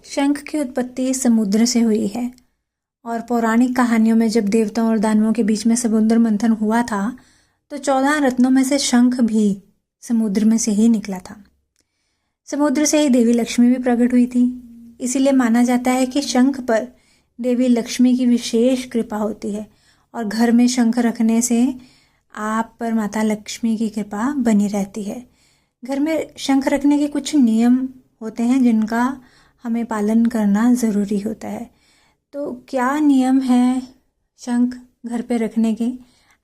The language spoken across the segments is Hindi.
शंख की उत्पत्ति समुद्र से हुई है और पौराणिक कहानियों में जब देवताओं और दानवों के बीच में समुद्र मंथन हुआ था तो 14 रत्नों में से शंख भी समुद्र में से ही निकला था। समुद्र से ही देवी लक्ष्मी भी प्रकट हुई थी। इसीलिए माना जाता है कि शंख पर देवी लक्ष्मी की विशेष कृपा होती है और घर में शंख रखने से आप पर माता लक्ष्मी की कृपा बनी रहती है। घर में शंख रखने के कुछ नियम होते हैं जिनका हमें पालन करना ज़रूरी होता है। तो क्या नियम है शंख घर पे रखने के,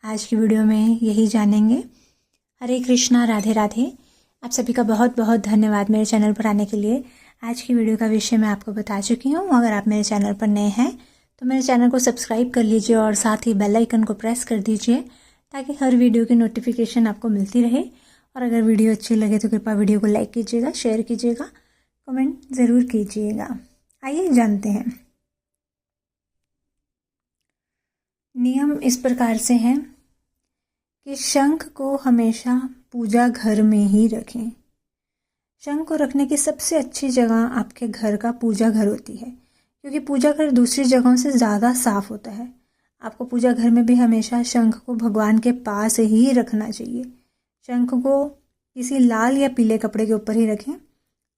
आज की वीडियो में यही जानेंगे। हरे कृष्णा, राधे राधे। आप सभी का बहुत बहुत धन्यवाद मेरे चैनल पर आने के लिए। आज की वीडियो का विषय मैं आपको बता चुकी हूँ। अगर आप मेरे चैनल पर नए हैं तो मेरे चैनल को सब्सक्राइब कर लीजिए और साथ ही बेल आइकन को प्रेस कर दीजिए ताकि हर वीडियो की नोटिफिकेशन आपको मिलती रहे। और अगर वीडियो अच्छी लगे तो कृपया वीडियो को लाइक कीजिएगा, शेयर कीजिएगा, कमेंट ज़रूर कीजिएगा। आइए जानते हैं। नियम इस प्रकार से हैं कि शंख को हमेशा पूजा घर में ही रखें। शंख को रखने की सबसे अच्छी जगह आपके घर का पूजा घर होती है, क्योंकि पूजा घर दूसरी जगहों से ज़्यादा साफ होता है। आपको पूजा घर में भी हमेशा शंख को भगवान के पास ही रखना चाहिए। शंख को किसी लाल या पीले कपड़े के ऊपर ही रखें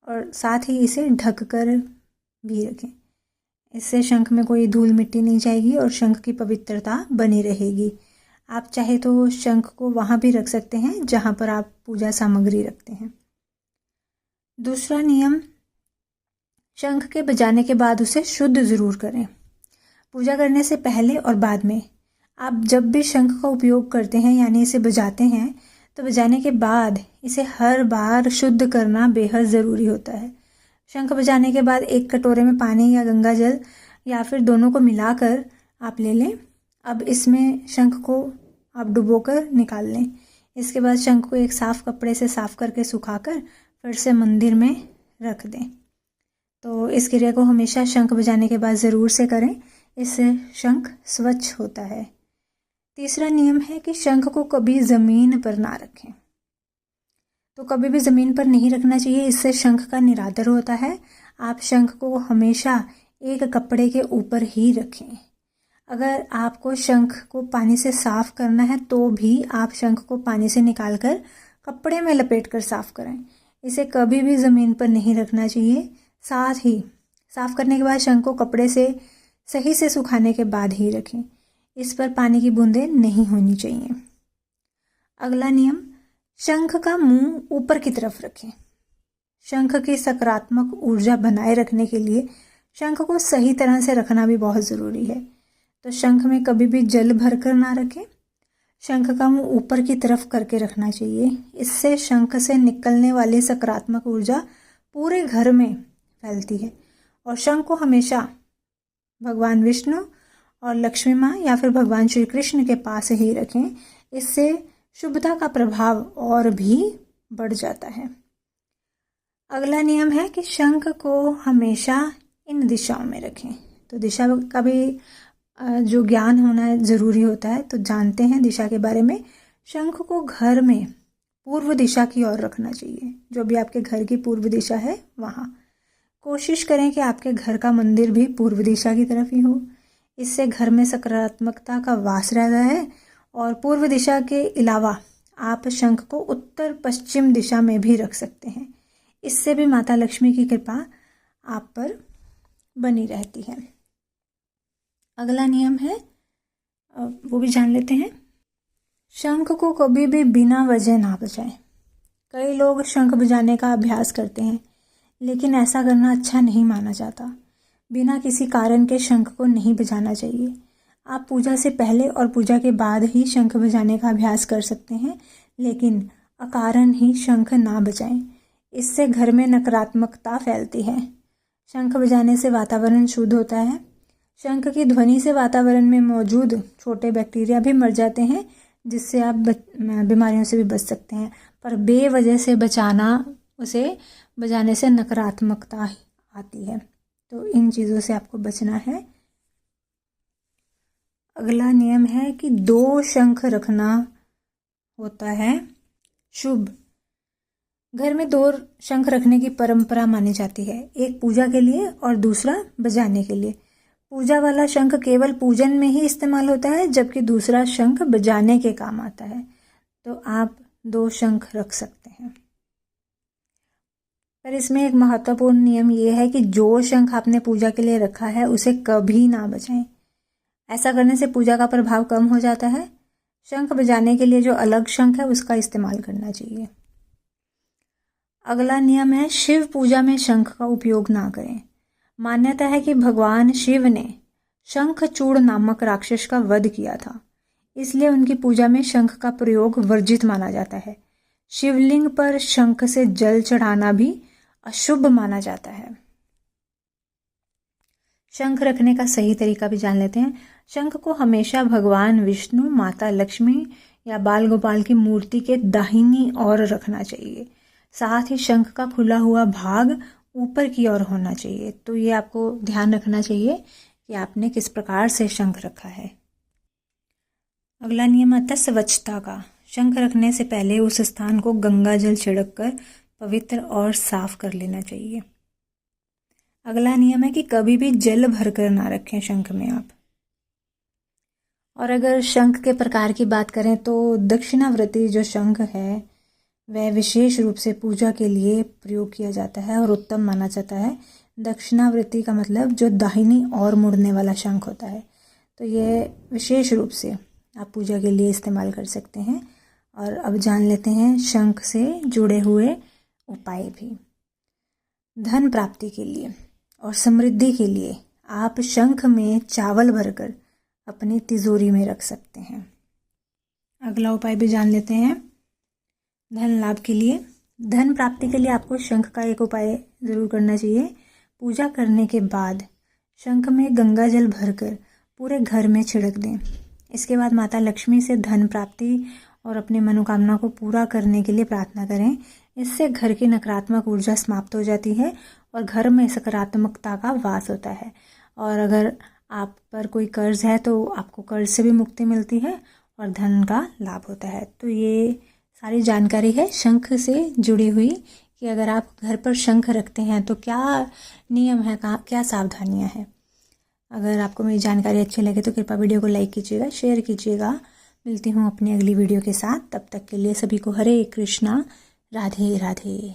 और साथ ही इसे ढक कर भी रखें। इससे शंख में कोई धूल मिट्टी नहीं जाएगी और शंख की पवित्रता बनी रहेगी। आप चाहे तो शंख को वहाँ भी रख सकते हैं जहाँ पर आप पूजा सामग्री रखते हैं। दूसरा नियम, शंख के बजाने के बाद उसे शुद्ध ज़रूर करें। पूजा करने से पहले और बाद में आप जब भी शंख का उपयोग करते हैं यानी इसे बजाते हैं तो बजाने के बाद इसे हर बार शुद्ध करना बेहद ज़रूरी होता है। शंख बजाने के बाद एक कटोरे में पानी या गंगा जल या फिर दोनों को मिलाकर आप ले लें। अब इसमें शंख को आप डुबोकर निकाल लें। इसके बाद शंख को एक साफ़ कपड़े से साफ़ करके सुखाकर फिर से मंदिर में रख दें। तो इस क्रिया को हमेशा शंख बजाने के बाद ज़रूर से करें, इससे शंख स्वच्छ होता है। तीसरा नियम है कि शंख को कभी ज़मीन पर ना रखें। तो कभी भी ज़मीन पर नहीं रखना चाहिए, इससे शंख का निरादर होता है। आप शंख को हमेशा एक कपड़े के ऊपर ही रखें। अगर आपको शंख को पानी से साफ़ करना है तो भी आप शंख को पानी से निकालकर कपड़े में लपेट कर साफ़ करें। इसे कभी भी ज़मीन पर नहीं रखना चाहिए। साथ ही साफ़ करने के बाद शंख को कपड़े से सही से सुखाने के बाद ही रखें। इस पर पानी की बूंदें नहीं होनी चाहिए। अगला नियम, शंख का मुंह ऊपर की तरफ रखें। शंख की सकारात्मक ऊर्जा बनाए रखने के लिए शंख को सही तरह से रखना भी बहुत ज़रूरी है। तो शंख में कभी भी जल भरकर ना रखें। शंख का मुंह ऊपर की तरफ करके रखना चाहिए। इससे शंख से निकलने वाली सकारात्मक ऊर्जा पूरे घर में फैलती है। और शंख को हमेशा भगवान विष्णु और लक्ष्मी माँ या फिर भगवान श्री कृष्ण के पास ही रखें। इससे शुभता का प्रभाव और भी बढ़ जाता है। अगला नियम है कि शंख को हमेशा इन दिशाओं में रखें। तो दिशा का भी जो ज्ञान होना ज़रूरी होता है, तो जानते हैं दिशा के बारे में। शंख को घर में पूर्व दिशा की ओर रखना चाहिए। जो भी आपके घर की पूर्व दिशा है वहाँ कोशिश करें कि आपके घर का मंदिर भी पूर्व दिशा की तरफ ही हो। इससे घर में सकारात्मकता का वास रहता है। और पूर्व दिशा के अलावा आप शंख को उत्तर पश्चिम दिशा में भी रख सकते हैं। इससे भी माता लक्ष्मी की कृपा आप पर बनी रहती है। अगला नियम है, वो भी जान लेते हैं। शंख को कभी भी बिना वजह ना बजाएं। कई लोग शंख बजाने का अभ्यास करते हैं, लेकिन ऐसा करना अच्छा नहीं माना जाता। बिना किसी कारण के शंख को नहीं बजाना चाहिए। आप पूजा से पहले और पूजा के बाद ही शंख बजाने का अभ्यास कर सकते हैं, लेकिन अकारण ही शंख ना बजाएं। इससे घर में नकारात्मकता फैलती है। शंख बजाने से वातावरण शुद्ध होता है। शंख की ध्वनि से वातावरण में मौजूद छोटे बैक्टीरिया भी मर जाते हैं, जिससे आप बीमारियों से भी बच सकते हैं। पर बेवजह से उसे बजाने से नकारात्मकता आती है। तो इन चीज़ों से आपको बचना है। अगला नियम है कि 2 शंख रखना होता है शुभ। घर में 2 शंख रखने की परंपरा मानी जाती है, एक पूजा के लिए और दूसरा बजाने के लिए। पूजा वाला शंख केवल पूजन में ही इस्तेमाल होता है, जबकि दूसरा शंख बजाने के काम आता है। तो आप 2 शंख रख सकते हैं। पर इसमें एक महत्वपूर्ण नियम ये है कि जो शंख आपने पूजा के लिए रखा है उसे कभी ना बजाएं। ऐसा करने से पूजा का प्रभाव कम हो जाता है। शंख बजाने के लिए जो अलग शंख है उसका इस्तेमाल करना चाहिए। अगला नियम है शिव पूजा में शंख का उपयोग ना करें। मान्यता है कि भगवान शिव ने शंखचूड़ नामक राक्षस का वध किया था, इसलिए उनकी पूजा में शंख का प्रयोग वर्जित माना जाता है। शिवलिंग पर शंख से जल चढ़ाना भी अशुभ माना जाता है। शंख रखने का सही तरीका भी जान लेते हैं। शंख को हमेशा भगवान विष्णु, माता लक्ष्मी या बाल गोपाल की मूर्ति के दाहिनी ओर रखना चाहिए। साथ ही शंख का खुला हुआ भाग ऊपर की ओर होना चाहिए। तो ये आपको ध्यान रखना चाहिए कि आपने किस प्रकार से शंख रखा है। अगला नियम आता है स्वच्छता का। शंख रखने से पहले उस स्थान को गंगा जल छिड़क कर पवित्र और साफ कर लेना चाहिए। अगला नियम है कि कभी भी जल भरकर ना रखें शंख में आप। और अगर शंख के प्रकार की बात करें तो दक्षिणावर्ती जो शंख है वह विशेष रूप से पूजा के लिए प्रयोग किया जाता है और उत्तम माना जाता है। दक्षिणावर्ती का मतलब जो दाहिनी ओर मुड़ने वाला शंख होता है। तो ये विशेष रूप से आप पूजा के लिए इस्तेमाल कर सकते हैं। और अब जान लेते हैं शंख से जुड़े हुए उपाय भी। धन प्राप्ति के लिए और समृद्धि के लिए आप शंख में चावल भरकर अपनी तिजोरी में रख सकते हैं। अगला उपाय भी जान लेते हैं धन लाभ के लिए। धन प्राप्ति के लिए आपको शंख का एक उपाय ज़रूर करना चाहिए। पूजा करने के बाद शंख में गंगा जल भरकर पूरे घर में छिड़क दें। इसके बाद माता लक्ष्मी से धन प्राप्ति और अपनी मनोकामना को पूरा करने के लिए प्रार्थना करें। इससे घर की नकारात्मक ऊर्जा समाप्त हो जाती है और घर में सकारात्मकता का वास होता है। और अगर आप पर कोई कर्ज है तो आपको कर्ज से भी मुक्ति मिलती है और धन का लाभ होता है। तो ये सारी जानकारी है शंख से जुड़ी हुई कि अगर आप घर पर शंख रखते हैं तो क्या नियम है, क्या सावधानियां हैं। अगर आपको मेरी जानकारी अच्छी लगे तो कृपया वीडियो को लाइक कीजिएगा, शेयर कीजिएगा। मिलती हूँ अपनी अगली वीडियो के साथ। तब तक के लिए सभी को हरे कृष्णा, राधे राधे।